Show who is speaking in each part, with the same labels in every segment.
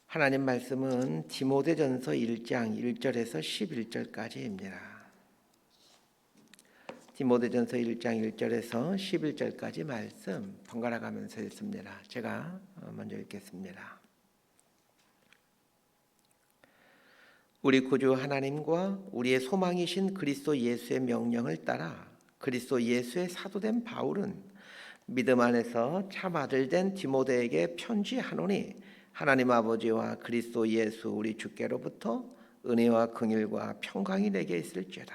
Speaker 1: 하나님 말씀은 디모데전서 1장 1절에서 11절까지입니다. 디모데전서 1장 1절에서 11절까지 말씀 번갈아 가면서 읽습니다. 제가 먼저 읽겠습니다. 우리 구주 하나님과 우리의 소망이신 그리스도 예수의 명령을 따라 그리스도 예수의 사도된 바울은 믿음 안에서 참 아들 된 디모데에게 편지하노니 하나님 아버지와 그리스도 예수 우리 주께로부터 은혜와 긍휼과 평강이 내게 있을지어다.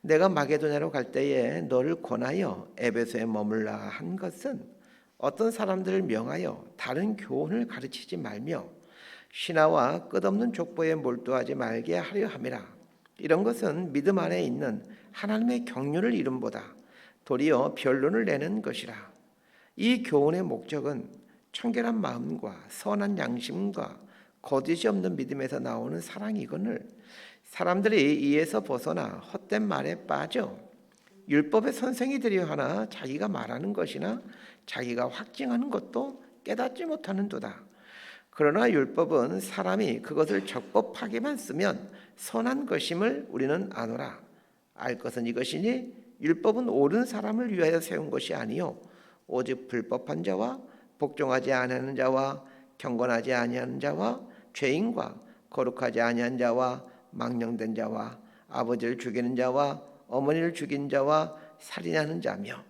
Speaker 1: 내가 마게도냐로 갈 때에 너를 권하여 에베소에 머물라 한 것은 어떤 사람들을 명하여 다른 교훈을 가르치지 말며 신하와 끝없는 족보에 몰두하지 말게 하려 함이라. 이런 것은 믿음 안에 있는 하나님의 경륜을 이름보다 도리어 변론을 내는 것이라. 이 교훈의 목적은 청결한 마음과 선한 양심과 거짓이 없는 믿음에서 나오는 사랑이거늘 사람들이 이에서 벗어나 헛된 말에 빠져 율법의 선생이 되려 하나 자기가 말하는 것이나 자기가 확증하는 것도 깨닫지 못하는도다. 그러나 율법은 사람이 그것을 적법하게만 쓰면 선한 것임을 우리는 아노라. 알 것은 이것이니 율법은 옳은 사람을 위하여 세운 것이 아니요 오직 불법한 자와 복종하지 아니하는 자와 경건하지 아니하는 자와 죄인과 거룩하지 아니한 자와 망령된 자와 아버지를 죽이는 자와 어머니를 죽인 자와 살인하는 자며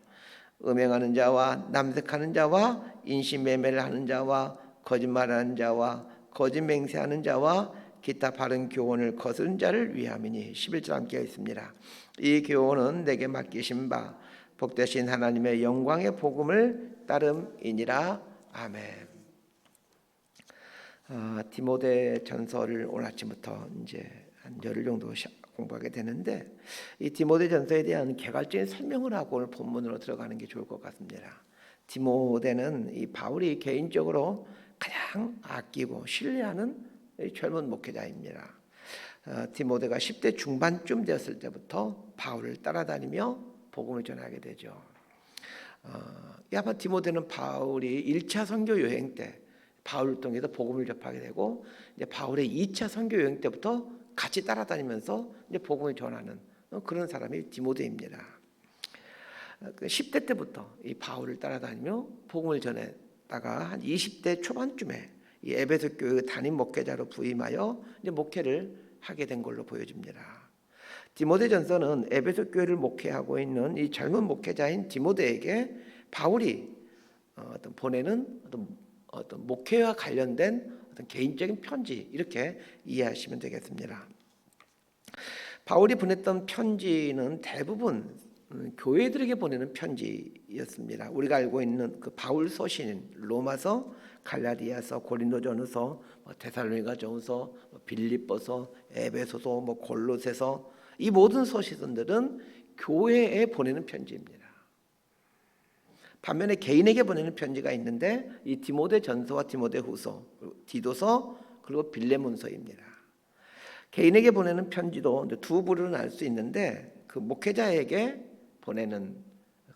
Speaker 1: 음행하는 자와 남색하는 자와 인신매매를 하는 자와 거짓말하는 자와 거짓 맹세하는 자와 기타 바른 교훈을 거스른 자를 위함이니 11절 함께 있습니다. 이 교훈은 내게 맡기신 바 복되신 하나님의 영광의 복음을 따름이니라. 아멘. 디모데 전서를 오늘 아침부터 이제 한 열흘 정도 공부하게 되는데 이 디모데 전서에 대한 개괄적인 설명을 하고 오늘 본문으로 들어가는 게 좋을 것 같습니다. 디모데는 이 바울이 개인적으로 가장 아끼고 신뢰하는 젊은 목회자입니다. 디모데가 10대 중반쯤 되었을 때부터 바울을 따라다니며 복음을 전하게 되죠. 아마 디모데는 바울이 1차 선교 여행 때 바울을 통해서 복음을 접하게 되고 이제 바울의 2차 선교 여행 때부터 같이 따라다니면서 이제 복음을 전하는 그런 사람이 디모데입니다. 10대 때부터 이 바울을 따라다니며 복음을 전했다가 한 20대 초반쯤에 이 에베소 교회 담임 목회자로 부임하여 이제 목회를 하게 된 걸로 보여집니다. 디모데전서는 에베소 교회를 목회하고 있는 이 젊은 목회자인 디모데에게 바울이 보내는 어떤 목회와 관련된 어떤 개인적인 편지 이렇게 이해하시면 되겠습니다. 바울이 보냈던 편지는 대부분 교회들에게 보내는 편지였습니다. 우리가 알고 있는 그 바울 서신 로마서, 갈라디아서, 고린도전서, 데살로니가전서, 빌립보서, 에베소서, 골로새서 이 모든 서신들은 교회에 보내는 편지입니다. 반면에 개인에게 보내는 편지가 있는데 이 디모데전서와 디모데후서, 디도서 그리고 빌레몬서입니다. 개인에게 보내는 편지도 두 부류로 나눌 수 있는데 그 목회자에게 보내는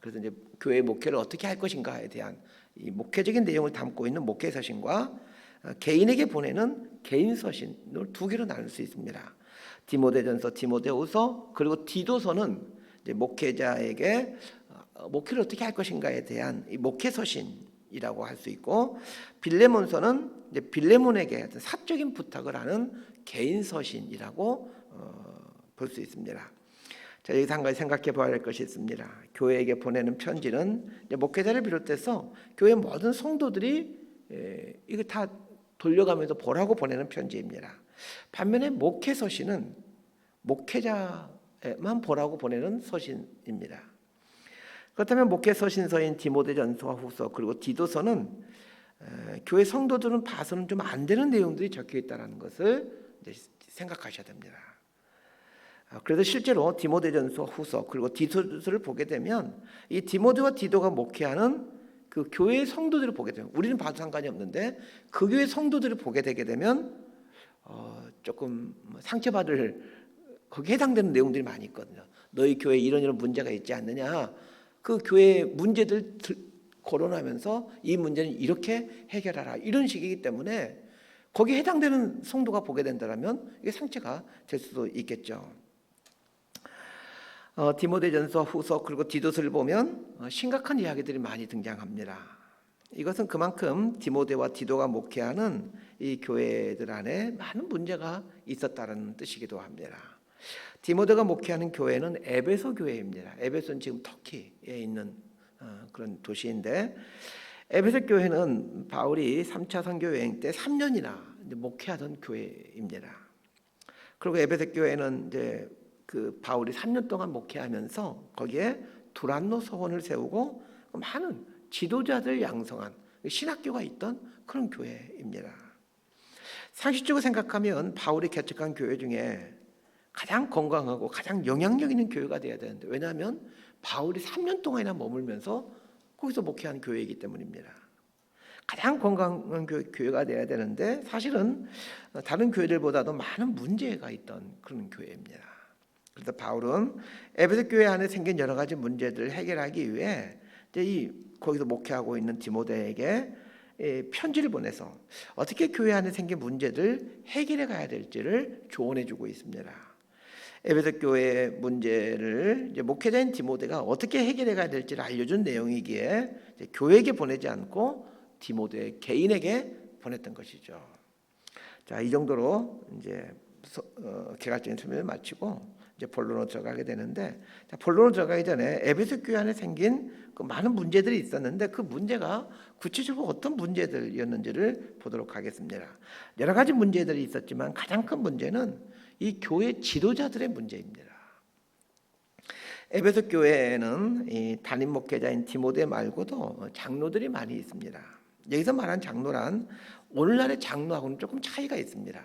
Speaker 1: 그래서 이제 교회 목회를 어떻게 할 것인가에 대한 이 목회적인 내용을 담고 있는 목회 서신과 개인에게 보내는 개인 서신을 두 개로 나눌 수 있습니다. 디모데전서, 디모데후서 그리고 디도서는 이제 목회자에게 목회를 어떻게 할 것인가에 대한 이 목회 서신이라고 할 수 있고 빌레몬서는 이제 빌레몬에게 어떤 사적인 부탁을 하는 개인 서신이라고 볼 수 있습니다. 자, 여기서 한 가지 생각해 봐야 할 것이 있습니다. 교회에게 보내는 편지는 이제 목회자를 비롯해서 교회 모든 성도들이 이거 다 돌려가면서 보라고 보내는 편지입니다. 반면에 목회 서신은 목회자만 보라고 보내는 서신입니다. 그렇다면 목회 서신서인 디모데전서와 후서 그리고 디도서는 교회 성도들은 봐서는 좀 안 되는 내용들이 적혀 있다는 것을 생각하셔야 됩니다. 그래서 실제로 디모데전서, 후서 그리고 디도서를 보게 되면 이 디모데와 디도가 목회하는 그 교회의 성도들을 보게 되면 우리는 봐도 상관이 없는데 그 교회 성도들을 보게 되게 되면 조금 상처받을 거기에 해당되는 내용들이 많이 있거든요. 너희 교회에 이런 문제가 있지 않느냐. 그 교회의 문제들 거론하면서 이 문제는 이렇게 해결하라. 이런 식이기 때문에 거기에 해당되는 성도가 보게 된다면 이게 상처가 될 수도 있겠죠. 디모데전서, 후서 그리고 디도서를 보면 심각한 이야기들이 많이 등장합니다. 이것은 그만큼 디모데와 디도가 목회하는 이 교회들 안에 많은 문제가 있었다는 뜻이기도 합니다. 디모데가 목회하는 교회는 에베소 교회입니다. 에베소는 지금 터키에 있는 그런 도시인데, 에베소 교회는 바울이 3차 선교 여행 때 3년이나 목회하던 교회입니다. 그리고 에베소 교회는 이제 그 바울이 3년 동안 목회하면서 거기에 두란노 서원을 세우고 많은 지도자들 양성한 신학교가 있던 그런 교회입니다. 상식적으로 생각하면 바울이 개척한 교회 중에 가장 건강하고 가장 영향력 있는 교회가 돼야 되는데, 왜냐하면 바울이 3년 동안이나 머물면서 거기서 목회한 교회이기 때문입니다. 가장 건강한 교회가 돼야 되는데 사실은 다른 교회들보다도 많은 문제가 있던 그런 교회입니다. 그래서 바울은 에베소 교회 안에 생긴 여러 가지 문제들을 해결하기 위해 이제 거기서 목회하고 있는 디모데에게 편지를 보내서 어떻게 교회 안에 생긴 문제들 해결해 가야 될지를 조언해 주고 있습니다. 에베소 교회의 문제를 이제 목회자인 디모데가 어떻게 해결해 가야 될지를 알려준 내용이기에 이제 교회에게 보내지 않고 디모데 개인에게 보냈던 것이죠. 자, 이 정도로 이제 개괄적인 설명을 마치고 이제 본론으로 들어가게 되는데, 자, 본론으로 들어가기 전에 에베소 교회 안에 생긴 그 많은 문제들이 있었는데 그 문제가 구체적으로 어떤 문제들이었는지를 보도록 하겠습니다. 여러 가지 문제들이 있었지만 가장 큰 문제는 이 교회 지도자들의 문제입니다. 에베소 교회에는 이 담임 목회자인 디모데 말고도 장로들이 많이 있습니다. 여기서 말한 장로란 오늘날의 장로하고는 조금 차이가 있습니다.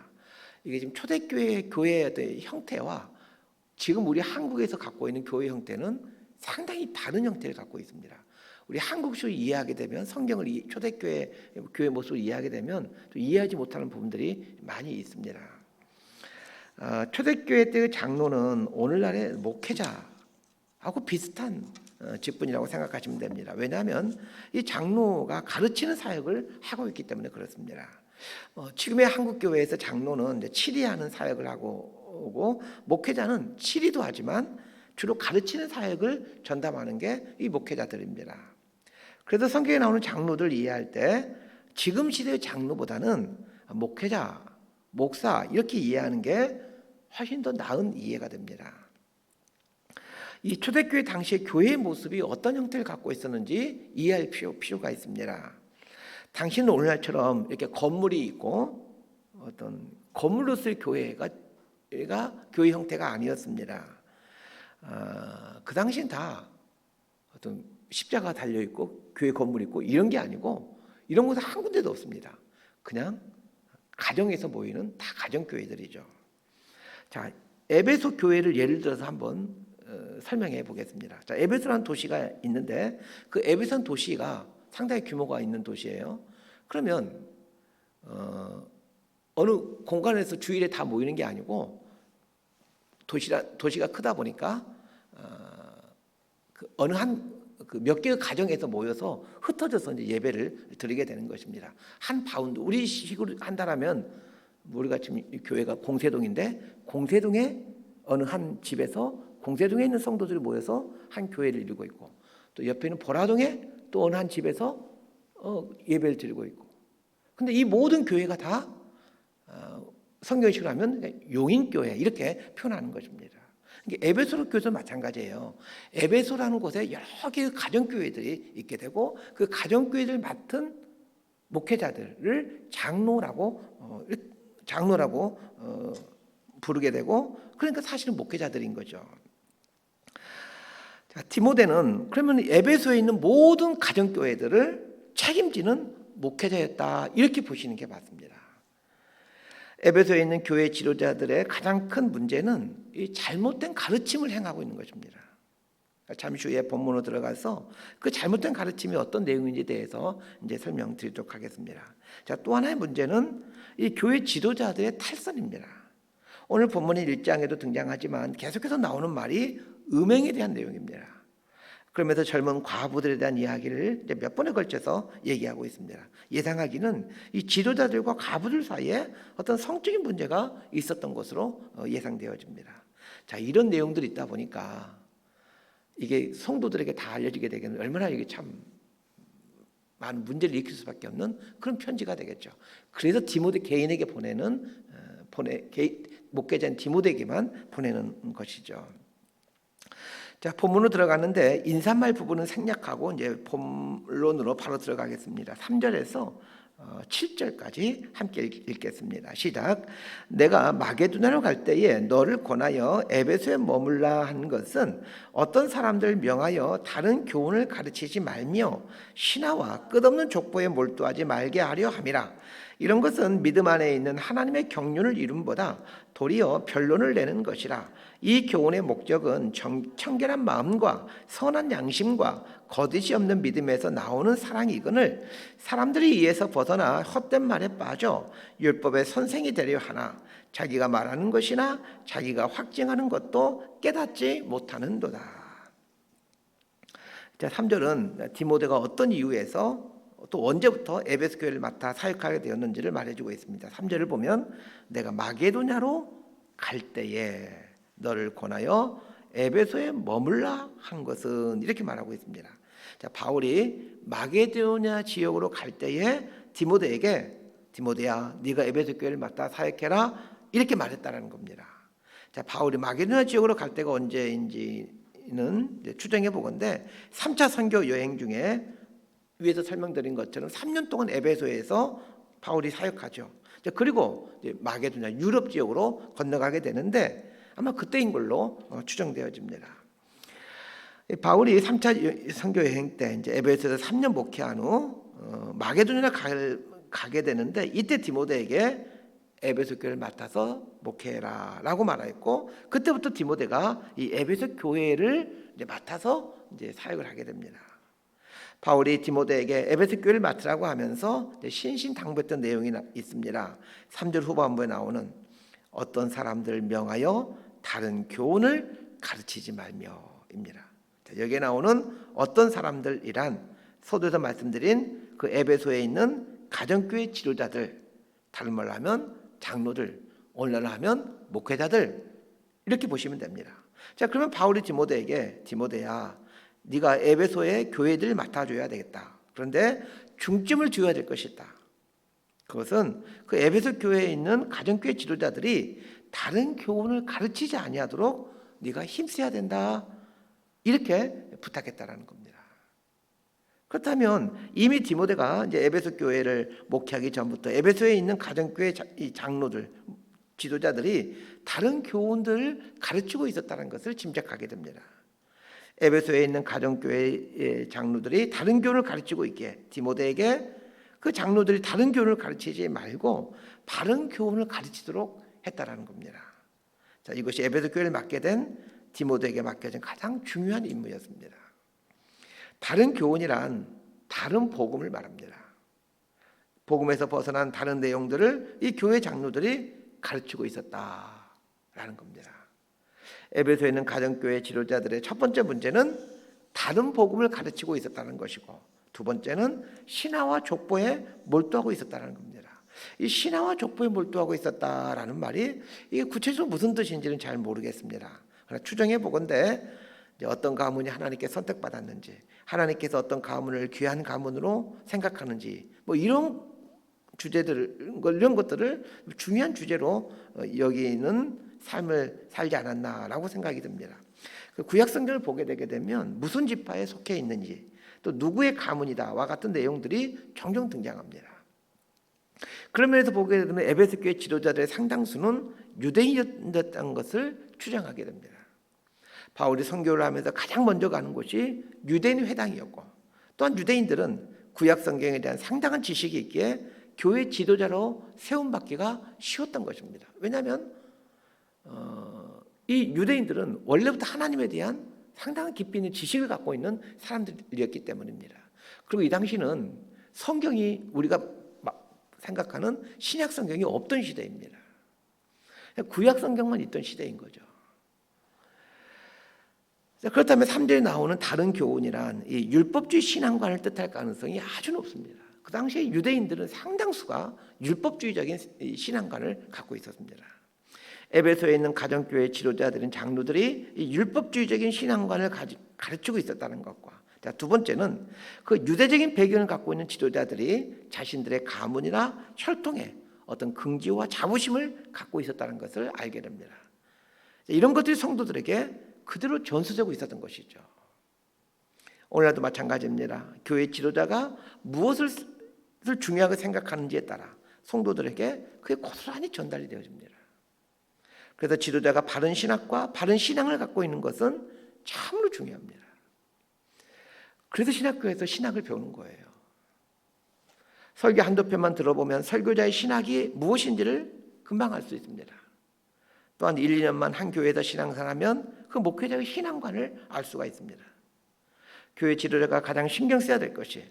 Speaker 1: 이게 지금 초대교회 교회의 형태와 지금 우리 한국에서 갖고 있는 교회 형태는 상당히 다른 형태를 갖고 있습니다. 우리 한국식으로 이해하게 되면, 성경을 초대교회 교회 모습으로 이해하게 되면 또 이해하지 못하는 부분들이 많이 있습니다. 초대교회 때의 장로는 오늘날의 목회자하고 비슷한 직분이라고 생각하시면 됩니다. 왜냐하면 이 장로가 가르치는 사역을 하고 있기 때문에 그렇습니다. 지금의 한국 교회에서 장로는 이제 치리하는 사역을 하고 오고, 목회자는 치리도 하지만 주로 가르치는 사역을 전담하는 게 이 목회자들입니다. 그래서 성경에 나오는 장로들 이해할 때 지금 시대의 장로보다는 목회자, 목사 이렇게 이해하는 게 훨씬 더 나은 이해가 됩니다. 이 초대교회 당시의 교회의 모습이 어떤 형태를 갖고 있었는지 이해할 필요가 있습니다. 당시는 오늘날처럼 이렇게 건물이 있고 어떤 건물로서의 교회가 교회 형태가 아니었습니다. 그 당시엔 다 어떤 십자가 달려 있고 교회 건물 있고 이런 게 아니고, 이런 곳은 한 군데도 없습니다. 그냥 가정에서 모이는 다 가정 교회들이죠. 자, 에베소 교회를 예를 들어서 한번 설명해 보겠습니다. 자, 에베소라는 도시가 있는데 그 에베소 도시가 상당히 규모가 있는 도시예요. 그러면 어느 공간에서 주일에 다 모이는 게 아니고 도시가 크다 보니까 어느 몇 개의 가정에서 모여서 흩어져서 이제 예배를 드리게 되는 것입니다. 한 바운드, 우리 식으로 한다라면 우리가 지금 교회가 공세동인데 공세동에 어느 한 집에서 공세동에 있는 성도들이 모여서 한 교회를 이루고 있고, 또 옆에는 보라동에 또 어느 한 집에서 예배를 드리고 있고, 근데 이 모든 교회가 다 성경식으로 하면 용인교회 이렇게 표현하는 것입니다. 에베소 교회도 마찬가지예요. 에베소라는 곳에 여러 개의 가정교회들이 있게 되고 그 가정교회를 맡은 목회자들을 장로라고 부르게 되고, 그러니까 사실은 목회자들인 거죠. 자, 디모데는 그러면 에베소에 있는 모든 가정교회들을 책임지는 목회자였다, 이렇게 보시는 게 맞습니다. 에베소에 있는 교회 지도자들의 가장 큰 문제는 이 잘못된 가르침을 행하고 있는 것입니다. 잠시 후에 본문으로 들어가서 그 잘못된 가르침이 어떤 내용인지에 대해서 이제 설명드리도록 하겠습니다. 자, 또 하나의 문제는 이 교회 지도자들의 탈선입니다. 오늘 본문의 1장에도 등장하지만 계속해서 나오는 말이 음행에 대한 내용입니다. 그러면서 젊은 과부들에 대한 이야기를 이제 몇 번에 걸쳐서 얘기하고 있습니다. 예상하기는 이 지도자들과 과부들 사이에 어떤 성적인 문제가 있었던 것으로 예상되어집니다. 자, 이런 내용들이 있다 보니까 이게 성도들에게 다 알려지게 되기는 얼마나 이게 참 많은 문제를 일으킬 수밖에 없는 그런 편지가 되겠죠. 그래서 디모데 개인에게 목회자인 디모데에게만 보내는 것이죠. 자, 본문으로 들어가는데 인사말 부분은 생략하고 이제 본론으로 바로 들어가겠습니다. 3절에서 7절까지 함께 읽겠습니다. 시작. 내가 마게도냐로 갈 때에 너를 권하여 에베소에 머물라 한 것은 어떤 사람들 명하여 다른 교훈을 가르치지 말며 신하와 끝없는 족보에 몰두하지 말게 하려 함이라. 이런 것은 믿음 안에 있는 하나님의 경륜을 이룸보다 도리어 변론을 내는 것이라. 이 교훈의 목적은 청결한 마음과 선한 양심과 거짓이 없는 믿음에서 나오는 사랑이거늘 사람들이 이에서 벗어나 헛된 말에 빠져 율법의 선생이 되려 하나 자기가 말하는 것이나 자기가 확증하는 것도 깨닫지 못하는도다. 자, 3절은 디모데가 어떤 이유에서 또 언제부터 에베소 교회를 맡아 사역하게 되었는지를 말해주고 있습니다. 3절을 보면 내가 마게도냐로 갈 때에 너를 권하여 에베소에 머물라 한 것은 이렇게 말하고 있습니다. 자, 바울이 마게도냐 지역으로 갈 때에 디모데에게 디모데야 네가 에베소 교회를 맡아 사역해라 이렇게 말했다라는 겁니다. 자, 바울이 마게도냐 지역으로 갈 때가 언제인지는 추정해 보건대 3차 선교 여행 중에 위에서 설명드린 것처럼 3년 동안 에베소에서 바울이 사역하죠. 그리고 마게도냐 유럽 지역으로 건너가게 되는데 아마 그때인 걸로 추정되어집니다. 바울이 3차 선교 여행 때 이제 에베소에서 3년 목회한 후 마게도냐로 가게 되는데 이때 디모데에게 에베소 교회를 맡아서 목회해라라고 말했고 그때부터 디모데가 이 에베소 교회를 이제 맡아서 이제 사역을 하게 됩니다. 바울이 디모데에게 에베소 교회를 맡으라고 하면서 신신당부했던 내용이 있습니다. 3절 후반부에 나오는 어떤 사람들 명하여 다른 교훈을 가르치지 말며입니다. 여기에 나오는 어떤 사람들이란 서두에서 말씀드린 그 에베소에 있는 가정교회 지도자들, 다른 말로 하면 장로들, 오늘날로 하면 목회자들 이렇게 보시면 됩니다. 자, 그러면 바울이 디모데에게 디모데야 네가 에베소의 교회들을 맡아줘야 되겠다. 그런데 중점을 두어야 될 것이다. 그것은 그 에베소 교회에 있는 가정교회 지도자들이 다른 교훈을 가르치지 아니하도록 네가 힘써야 된다. 이렇게 부탁했다라는 겁니다. 그렇다면 이미 디모데가 이제 에베소 교회를 목회하기 전부터 에베소에 있는 가정교회 장로들, 지도자들이 다른 교훈들을 가르치고 있었다는 것을 짐작하게 됩니다. 에베소에 있는 가정교회 장로들이 다른 교훈을 가르치고 있기에 디모데에게 그 장로들이 다른 교훈을 가르치지 말고 바른 교훈을 가르치도록 했다라는 겁니다. 자, 이것이 에베소 교회를 맡게 된 디모데에게 맡겨진 가장 중요한 임무였습니다. 다른 교훈이란 다른 복음을 말합니다. 복음에서 벗어난 다른 내용들을 이 교회 장로들이 가르치고 있었다라는 겁니다. 에베소에 있는 가정교회 지도자들의 첫 번째 문제는 다른 복음을 가르치고 있었다는 것이고 두 번째는 신화와 족보에 몰두하고 있었다는 겁니다. 이 신화와 족보에 몰두하고 있었다라는 말이 이게 구체적으로 무슨 뜻인지는 잘 모르겠습니다. 그러나 추정해 보건대 어떤 가문이 하나님께 선택받았는지 하나님께서 어떤 가문을 귀한 가문으로 생각하는지 뭐 이런 주제들 이런 것들을 중요한 주제로 여기는 삶을 살지 않았나라고 생각이 듭니다. 구약 성경을 보게 되게 되면 무슨 지파에 속해 있는지 또 누구의 가문이다와 같은 내용들이 종종 등장합니다. 그런 면에서 보게 되면 에베소 교회 지도자들의 상당수는 유대인이었다는 것을 추정하게 됩니다. 바울이 선교를 하면서 가장 먼저 가는 곳이 유대인 회당이었고 또한 유대인들은 구약 성경에 대한 상당한 지식이 있기에 교회 지도자로 세움받기가 쉬웠던 것입니다. 왜냐하면 이 유대인들은 원래부터 하나님에 대한 상당한 깊이 있는 지식을 갖고 있는 사람들이었기 때문입니다. 그리고 이 당시는 성경이 우리가 생각하는 신약 성경이 없던 시대입니다. 구약 성경만 있던 시대인 거죠. 자, 그렇다면 3절에 나오는 다른 교훈이란 이 율법주의 신앙관을 뜻할 가능성이 아주 높습니다. 그 당시에 유대인들은 상당수가 율법주의적인 신앙관을 갖고 있었습니다. 에베소에 있는 가정교회 지도자들인 장로들이 이 율법주의적인 신앙관을 가르치고 있었다는 것과, 자, 두 번째는 그 유대적인 배경을 갖고 있는 지도자들이 자신들의 가문이나 혈통에 어떤 긍지와 자부심을 갖고 있었다는 것을 알게 됩니다. 이런 것들이 성도들에게 그대로 전수되고 있었던 것이죠. 오늘날도 마찬가지입니다. 교회 지도자가 무엇을 중요하게 생각하는지에 따라 성도들에게 그게 고스란히 전달이 되어집니다. 그래서 지도자가 바른 신학과 바른 신앙을 갖고 있는 것은 참으로 중요합니다. 그래서 신학교에서 신학을 배우는 거예요. 설교 한두 편만 들어보면 설교자의 신학이 무엇인지를 금방 알 수 있습니다. 또한 1, 2년만 한 교회에서 신앙생활하면 그 목회자의 신앙관을 알 수가 있습니다. 교회 지도자가 가장 신경 써야 될 것이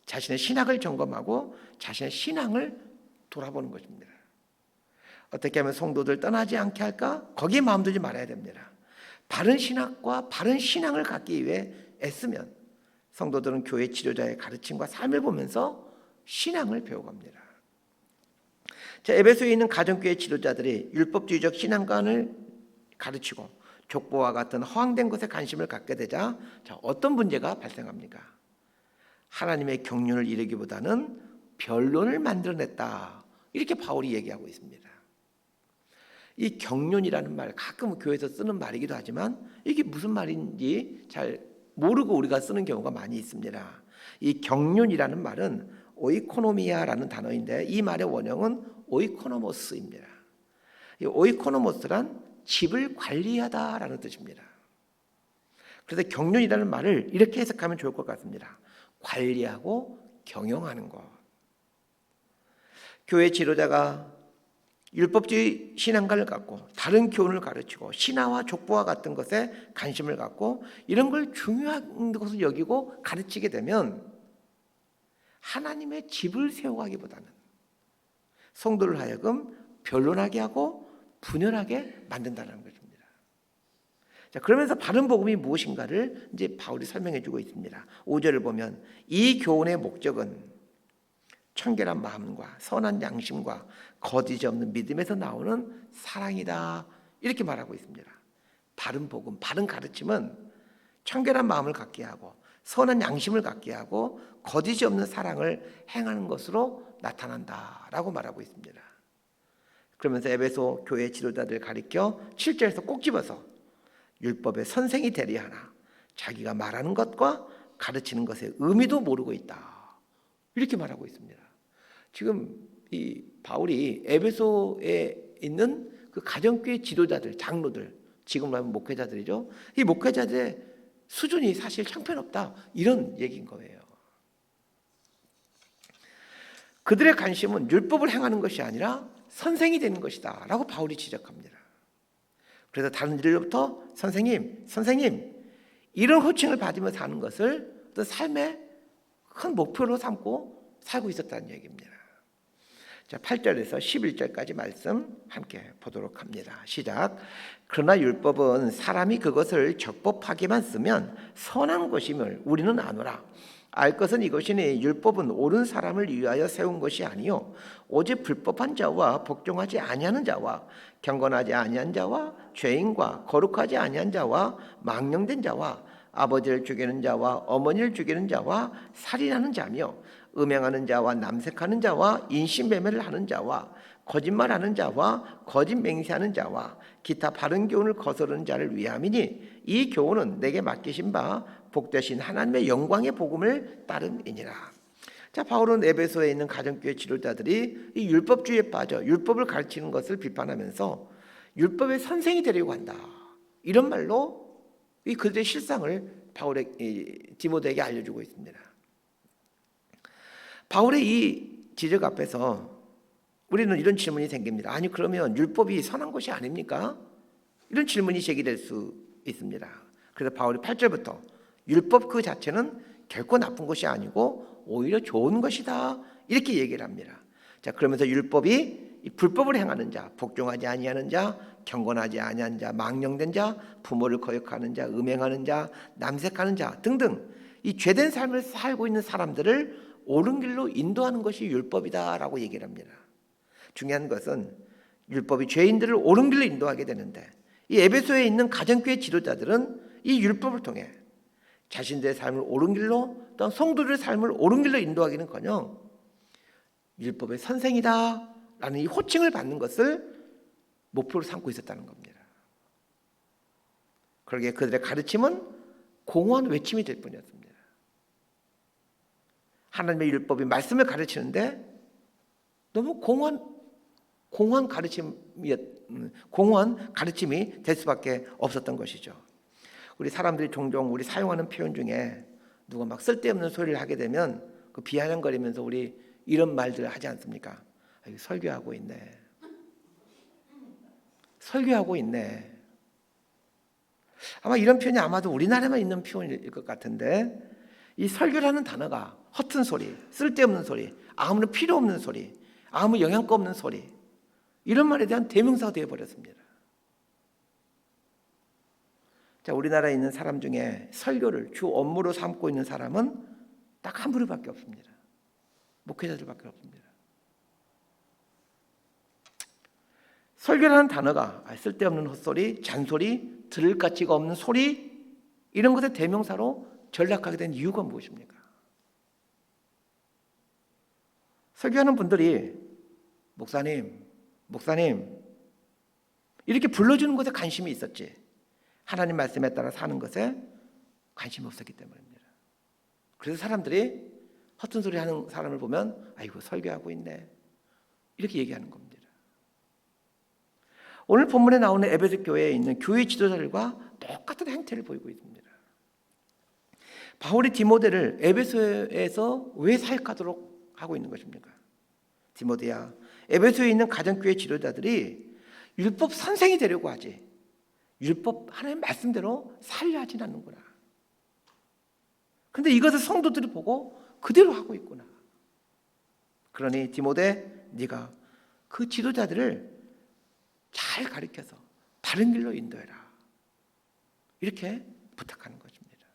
Speaker 1: 자신의 신학을 점검하고 자신의 신앙을 돌아보는 것입니다. 어떻게 하면 성도들 떠나지 않게 할까? 거기에 마음 두지 말아야 됩니다. 바른 신학과 바른 신앙을 갖기 위해 애쓰면 성도들은 교회 지도자의 가르침과 삶을 보면서 신앙을 배워갑니다. 자, 에베소에 있는 가정교회 지도자들이 율법주의적 신앙관을 가르치고 족보와 같은 허황된 것에 관심을 갖게 되자, 자, 어떤 문제가 발생합니까? 하나님의 경륜을 이루기보다는 변론을 만들어냈다, 이렇게 바울이 얘기하고 있습니다. 이 경륜이라는 말, 가끔 교회에서 쓰는 말이기도 하지만 이게 무슨 말인지 잘 모르고 우리가 쓰는 경우가 많이 있습니다. 이 경륜이라는 말은 오이코노미아라는 단어인데 이 말의 원형은 오이코노모스입니다. 이 오이코노모스란 집을 관리하다라는 뜻입니다. 그래서 경륜이라는 말을 이렇게 해석하면 좋을 것 같습니다. 관리하고 경영하는 것. 교회 지도자가 율법주의 신앙관을 갖고 다른 교훈을 가르치고 신화와 족보와 같은 것에 관심을 갖고 이런 걸 중요한 것을 여기고 가르치게 되면 하나님의 집을 세워가기보다는 성도를 하여금 변론하게 하고 분열하게 만든다는 것입니다. 자, 그러면서 바른 복음이 무엇인가를 이제 바울이 설명해 주고 있습니다. 5절을 보면 이 교훈의 목적은 청결한 마음과 선한 양심과 거짓이 없는 믿음에서 나오는 사랑이다, 이렇게 말하고 있습니다. 바른 복음, 바른 가르침은 청결한 마음을 갖게 하고 선한 양심을 갖게 하고 거짓이 없는 사랑을 행하는 것으로 나타난다라고 말하고 있습니다. 그러면서 에베소 교회 지도자들 가리켜 7절에서 꼭 집어서 율법의 선생이 되려 하나 자기가 말하는 것과 가르치는 것의 의미도 모르고 있다, 이렇게 말하고 있습니다. 지금 이 바울이 에베소에 있는 그 가정교회 지도자들, 장로들, 지금 말하면 목회자들이죠. 이 목회자들의 수준이 사실 형편없다, 이런 얘기인 거예요. 그들의 관심은 율법을 행하는 것이 아니라 선생이 되는 것이다 라고 바울이 지적합니다. 그래서 다른 이들로부터 선생님 이런 호칭을 받으며 사는 것을 또 삶의 큰 목표로 삼고 살고 있었다는 얘기입니다. 자, 8절에서 11절까지 말씀 함께 보도록 합니다. 시작. 그러나 율법은 사람이 그것을 적법하게만 쓰면 선한 것임을 우리는 아노라. 알 것은 이것이니 율법은 옳은 사람을 위하여 세운 것이 아니요 오직 불법한 자와 복종하지 아니하는 자와 경건하지 아니한 자와 죄인과 거룩하지 아니한 자와 망령된 자와 아버지를 죽이는 자와 어머니를 죽이는 자와 살인하는 자며 음행하는 자와 남색하는 자와 인신매매를 하는 자와 거짓말하는 자와 거짓 맹세하는 자와 기타 바른 교훈을 거스르는 자를 위함이니 이 교훈은 내게 맡기신 바 복되신 하나님의 영광의 복음을 따름이니라. 자, 바울은 에베소에 있는 가정교회 지도자들이 이 율법주의에 빠져 율법을 가르치는 것을 비판하면서 율법의 선생이 되려고 한다, 이런 말로 이 그들의 실상을 디모데에게 알려주고 있습니다. 바울의 이 지적 앞에서 우리는 이런 질문이 생깁니다. 아니, 그러면 율법이 선한 것이 아닙니까? 이런 질문이 제기될 수 있습니다. 그래서 바울이 8절부터 율법 그 자체는 결코 나쁜 것이 아니고 오히려 좋은 것이다, 이렇게 얘기를 합니다. 자, 그러면서 율법이 이 불법을 행하는 자, 복종하지 아니하는 자, 경건하지 아니하는 자, 망령된 자, 부모를 거역하는 자, 음행하는 자, 남색하는 자 등등 이 죄된 삶을 살고 있는 사람들을 옳은 길로 인도하는 것이 율법이다라고 얘기를 합니다. 중요한 것은 율법이 죄인들을 옳은 길로 인도하게 되는데 이 에베소에 있는 가정교회 지도자들은 이 율법을 통해 자신들의 삶을 옳은 길로 또는 성도들의 삶을 옳은 길로 인도하기는커녕 율법의 선생이다라는 이 호칭을 받는 것을 목표로 삼고 있었다는 겁니다. 그러기에 그들의 가르침은 공허한 외침이 될 뿐이었습니다. 하나님의 율법이 말씀을 가르치는데 너무 공허한 가르침이 될 수밖에 없었던 것이죠. 우리 사람들이 종종 우리 사용하는 표현 중에 누가 막 쓸데없는 소리를 하게 되면 그 비아냥거리면서 우리 이런 말들을 하지 않습니까? 설교하고 있네. 설교하고 있네. 아마 이런 표현이 아마도 우리나라에만 있는 표현일 것 같은데 이 설교라는 단어가 허튼 소리, 쓸데없는 소리, 아무런 필요 없는 소리, 아무 영향가 없는 소리 이런 말에 대한 대명사가 되어버렸습니다. 자, 우리나라에 있는 사람 중에 설교를 주 업무로 삼고 있는 사람은 딱 한 부류밖에 없습니다. 목회자들밖에 없습니다. 설교라는 단어가 쓸데없는 헛소리, 잔소리, 들을 가치가 없는 소리 이런 것의 대명사로 전락하게 된 이유가 무엇입니까? 설교하는 분들이 목사님 이렇게 불러주는 것에 관심이 있었지 하나님 말씀에 따라 사는 것에 관심이 없었기 때문입니다. 그래서 사람들이 허튼 소리 하는 사람을 보면 아이고 설교하고 있네 이렇게 얘기하는 겁니다. 오늘 본문에 나오는 에베소 교회에 있는 교회 지도자들과 똑같은 행태를 보이고 있습니다. 바울이 디모데를 에베소에서 왜 사역하도록 하고 있는 것입니까? 디모데야, 에베소에 있는 가정교회 지도자들이 율법 선생이 되려고 하지 율법 하나님 말씀대로 살려 하진 않는구나. 그런데 이것을 성도들이 보고 그대로 하고 있구나. 그러니 디모데 네가 그 지도자들을 잘 가르쳐서 바른 길로 인도해라. 이렇게 부탁하는 것입니다.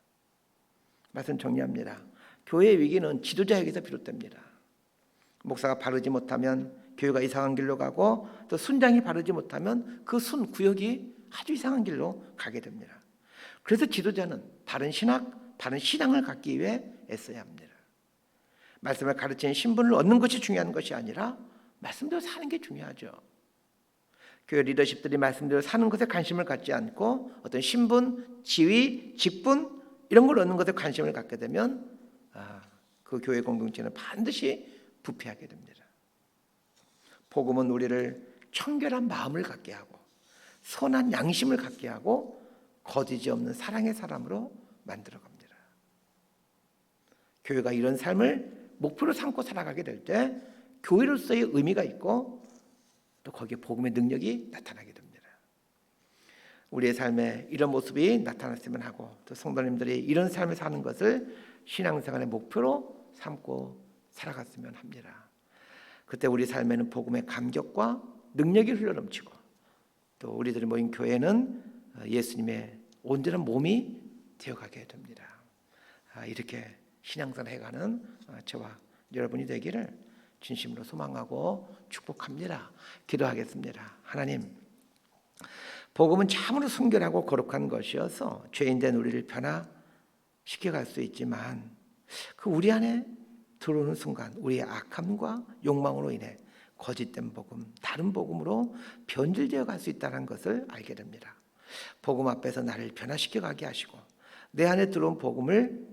Speaker 1: 말씀 정리합니다. 교회의 위기는 지도자에게서 비롯됩니다. 목사가 바르지 못하면 교회가 이상한 길로 가고 또 순장이 바르지 못하면 그 구역이 아주 이상한 길로 가게 됩니다. 그래서 지도자는 바른 신앙을 갖기 위해 애써야 합니다. 말씀을 가르치는 신분을 얻는 것이 중요한 것이 아니라 말씀대로 사는 게 중요하죠. 교회 리더십들이 말씀대로 사는 것에 관심을 갖지 않고 어떤 신분, 지위, 직분 이런 걸 얻는 것에 관심을 갖게 되면 그 교회 공동체는 반드시 부패하게 됩니다. 복음은 우리를 청결한 마음을 갖게 하고 선한 양심을 갖게 하고 거짓이 없는 사랑의 사람으로 만들어 갑니다. 교회가 이런 삶을 목표로 삼고 살아가게 될 때 교회로서의 의미가 있고 또 거기에 복음의 능력이 나타나게 됩니다. 우리의 삶에 이런 모습이 나타났으면 하고 또 성도님들이 이런 삶을 사는 것을 신앙생활의 목표로 삼고 살아갔으면 합니다. 그때 우리 삶에는 복음의 감격과 능력이 흘러넘치고 또 우리들이 모인 교회는 예수님의 온전한 몸이 되어가게 됩니다. 이렇게 신앙생활 해가는 저와 여러분이 되기를 진심으로 소망하고 축복합니다. 기도하겠습니다. 하나님, 복음은 참으로 순결하고 거룩한 것이어서 죄인된 우리를 변화시켜갈 수 있지만 그 우리 안에 들어오는 순간 우리의 악함과 욕망으로 인해 거짓된 복음, 다른 복음으로 변질되어 갈 수 있다는 것을 알게 됩니다. 복음 앞에서 나를 변화시켜 가게 하시고 내 안에 들어온 복음을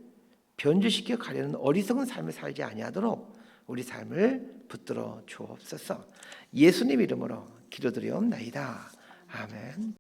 Speaker 1: 변질시켜 가려는 어리석은 삶을 살지 아니하도록 우리 삶을 붙들어 주옵소서. 예수님 이름으로 기도드리옵나이다. 아멘.